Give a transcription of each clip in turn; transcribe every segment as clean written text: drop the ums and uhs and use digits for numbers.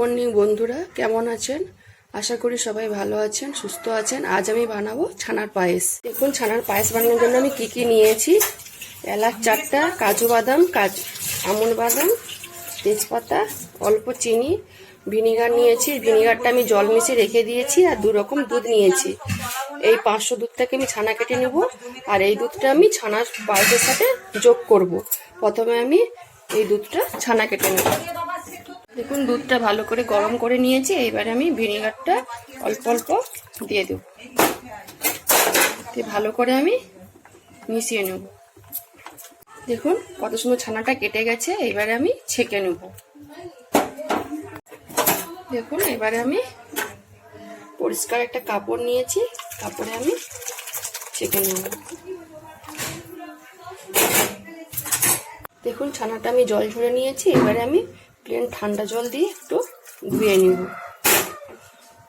Morning বন্ধুরা, কেমন আছেন? আশা করি সবাই ভালো আছেন, সুস্থ আছেন। আজ আমি বানাবো ছানার পায়েস। দেখুন ছানার পায়েস বানানোর জন্য আমি কি নিয়েছি। এলাচ 4টা, কাজু বাদাম, আমন্ড বাদাম, তেজপাতা, অল্প চিনি, ভিনিগার নিয়েছি। ভিনিগারটা আমি জল মিশিয়ে রেখে দিয়েছি। আর 2 রকম দুধ নিয়েছি। এই 500 দুধটাকে আমি ছানা কেটে নেব। আর এই দুধটা আমি ছানার পায়েসের সাথে যোগ করব। প্রথমে আমি এই দুধটা ছানা কেটে নেব। দেখুন দুধটা ভালো করে গরম করে নিয়েছি। এবারে আমি ভিনিগারটা অল্প অল্প দিয়ে দেব। ভালো করে আমি মিশিয়ে নেব। দেখুন কত সুন্দর ছানাটা কেটে গেছে। এবারে আমি ছেঁকে নেব। দেখুন এবারে আমি পরিষ্কার একটা কাপড় নিয়েছি। কাপড়ে আমি ছেঁকে নেব। দেখুন ছানাটা আমি জল ঝরে নিয়েছি। এবারে আমি প্লেন ঠান্ডা জল দিয়ে একটু ধুয়ে নিব।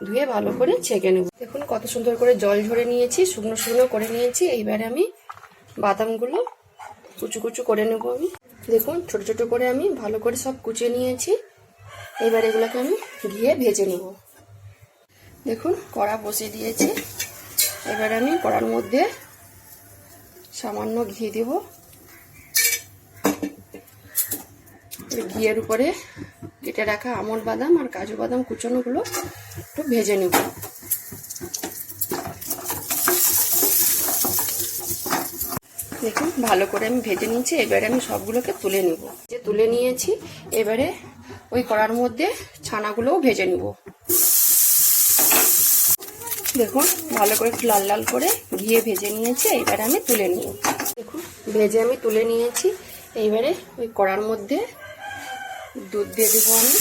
ধুয়ে ভালো করে ছেঁকে নেব। দেখুন কত সুন্দর করে জল ঝরে নিয়েছি, শুকনো শুকনো করে নিয়েছি। এইবারে আমি বাদামগুলো কুচু কুচু করে নেব। আমি দেখুন ছোট ছোট করে আমি ভালো করে সব কুচিয়ে নিয়েছি। এবার এগুলোকে আমি ঘিয়ে ভেজে নেব। দেখুন কড়া বসিয়ে দিয়েছি। এবার আমি কড়ার মধ্যে সামান্য ঘি দেব। ঘিয়ের উপরে কেটে রাখা আমন্ড বাদাম আর কাজু বাদাম কুচানোগুলো একটু ভেজে নেব। দেখুন ভালো করে আমি ভেজে নিয়েছি। এবারে আমি সবগুলোকে তুলে নেব। যে তুলে নিয়েছি, এবারে ওই কড়ার মধ্যে ছানাগুলোও ভেজে নেব। দেখুন ভালো করে একটু লাল লাল করে ঘিয়ে ভেজে নিয়েছি। এবারে আমি তুলে নিব। দেখুন ভেজে আমি তুলে নিয়েছি। এইবারে ওই কড়ার মধ্যে দুধ দিয়ে দেব। আমি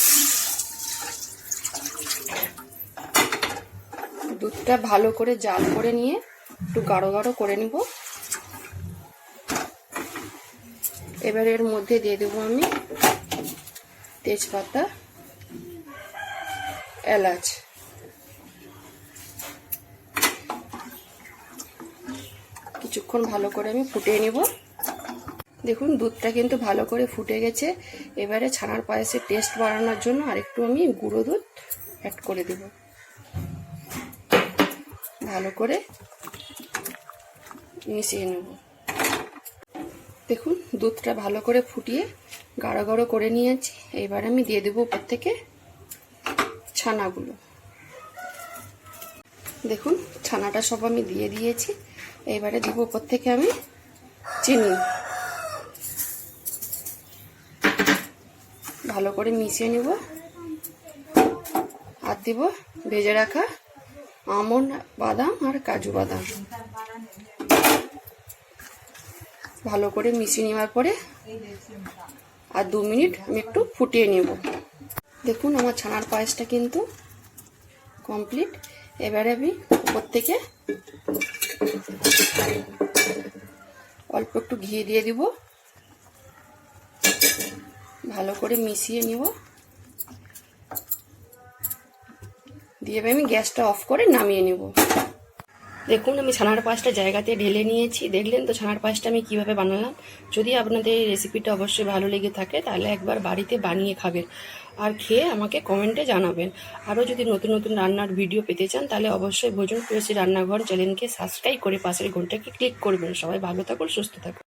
দুধটা ভালো করে জাল করে নিয়ে একটু গাঢ় গাঢ় করে নিব। এবার এর মধ্যে দিয়ে দেব আমি তেজপাতা, এলাচ, কিছুক্ষণ ভালো করে আমি ফুটিয়ে নিব। দেখুন দুধটা কিন্তু ভালো করে ফুটে গেছে। এবারে ছানার পায়েসের টেস্ট বাড়ানোর জন্য আরেকটু আমি গুঁড়ো দুধ অ্যাড করে দেব। ভালো করে মিশিয়ে নেব। দেখুন দুধটা ভালো করে ফুটিয়ে গাঢ় গাঢ় করে নিয়েছি। এবার আমি দিয়ে দেবো উপর থেকে ছানাগুলো। দেখুন ছানাটা সব আমি দিয়ে দিয়েছি। এবারে দিব উপর থেকে আমি চিনি। ভালো করে মিশিয়ে নেব। আর দিব ভেজে রাখা আমন্ড বাদাম আর কাজু বাদাম। ভালো করে মিশিয়ে নেওয়ার পরে আর 2 মিনিট আমি একটু ফুটিয়ে নেব। দেখুন আমার ছানার পায়েসটা কিন্তু কমপ্লিট। এবারে আমি উপর থেকে অল্প একটু ঘি দিয়ে দিব। ভালো করে মিশিয়ে নিব। দিয়ে আমি গ্যাসটা অফ করে নামিয়ে নেব। দেখুন আমি ছানার পায়েসটা জায়গাতে ঢেলে নিয়েছি। দেখলেন তো ছানার পায়েসটা আমি কিভাবে বানালাম। যদি আপনাদের এই রেসিপিটা অবশ্যই ভালো লেগে থাকে তাহলে একবার বাড়িতে বানিয়ে খাবেন আর খেয়ে আমাকে কমেন্টে জানাবেন। আরও যদি নতুন নতুন রান্নার ভিডিও পেতে চান তাহলে অবশ্যই ভোজন প্রেয়সী রান্নাঘর চ্যানেলকে সাবস্ক্রাইব করে পাশের ঘন্টাকে ক্লিক করবেন। সবাই ভালো থাকুন, সুস্থ থাকুন।